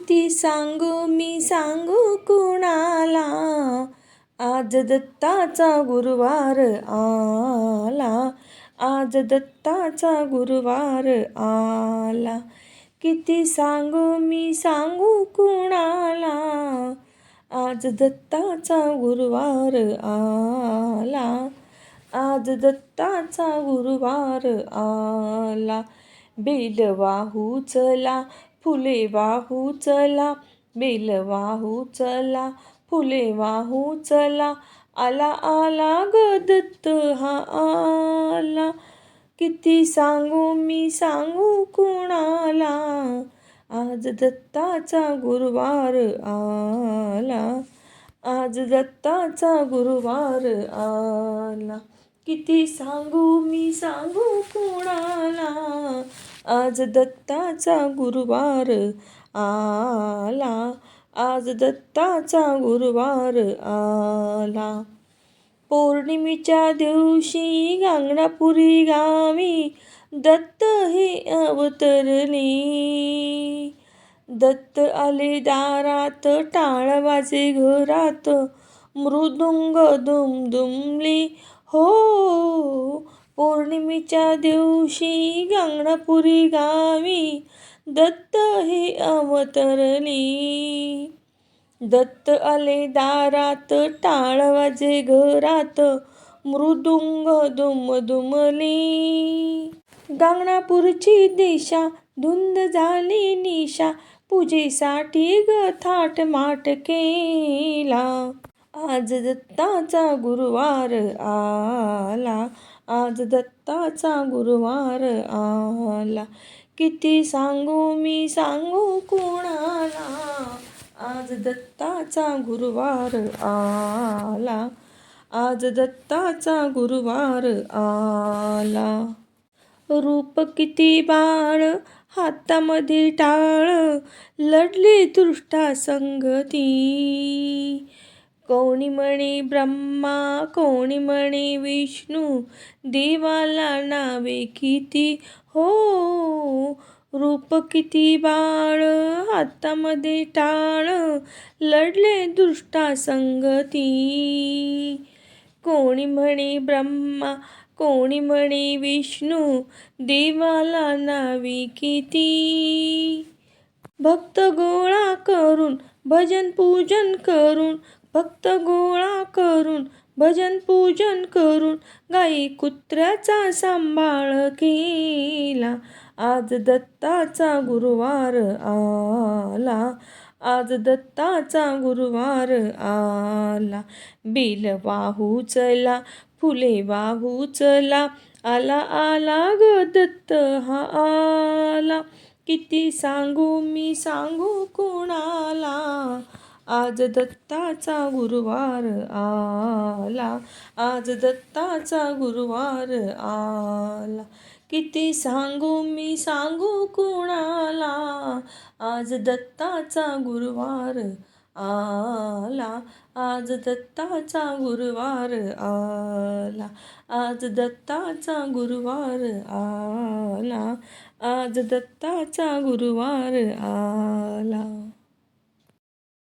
किती सांगू मी सांगू कुणाला, आज दत्ताचा गुरुवार आला, आज दत्ताचा गुरुवार आला. किती सांगू मी सांगू कुणाला, आज दत्ताचा गुरुवार आला, आज दत्ताचा गुरुवार आला. बेल वाहू चला, फुले वाहू चला, बेल वाहू चला, फुले वाहू चला, आला आला ग दत्त हा आला. किती सांगू मी सांगू कुणाला, आज दत्ताचा गुरुवार आला, आज दत्ताचा गुरुवार आला. किती सांगू मी सांगू कुणाला, आज दत्ताचा गुरुवार आला, आज दत्ताचा गुरुवार आला. पौर्णिमेच्या दिवशी गांगणापुरी गावी दत्त हे अवतरले, दत्त आले दारात, टाळ वाजे घरात, मृदुंग दुमदुमले हो. पौर्णिमेच्या दिवशी गांगणापुरी गावी दत्त हे अवतरले, दत्त आले दारात, टाळ वाजे घरात, मृदुंग दुमदुमले. गांगणापूरची दिशा धुंद झाली निशा, पूजेसाठी ग थाटमाट केला, आज दत्ताचा गुरुवार आला, आज दत्ताचा गुरुवार आला. किती सांगू मी सांगू कुणाला, आज दत्ताचा गुरुवार आला, आज दत्ताचा गुरुवार आला. रूप किती बाळ हातामध्ये टाळ, लढली दुष्टा संगती, कोणी म्हणे ब्रह्मा कोणी म्हणे विष्णू, देवाला नावे किती हो. रूप किती बाळ हातामध्ये टाळ, लढले दुष्टा संगती, कोणी म्हणे ब्रह्मा कोणी म्हणे विष्णू, देवाला नावे किती. भक्त गोळा करून भजन पूजन करून, भक्त गोळा करून भजन पूजन करून, गाई कुत्र्याचा सांभाळ केला, आज दत्ताचा गुरुवार आला, आज दत्ताचा गुरुवार आला. बेल वाहू चला, फुले वाहू चला, आला आला ग दत्त हा आला. किती सांगू मी सांगू कुणाला, आज दत्ताचा गुरुवार आला, आज दत्ताचा गुरुवार आला. किती सांगू मी सांगू कुणाला, आज दत्ताचा गुरुवार आला, आज दत्ताचा गुरुवार आला, आज दत्ताचा गुरुवार आला, आज दत्ताचा गुरुवार आला.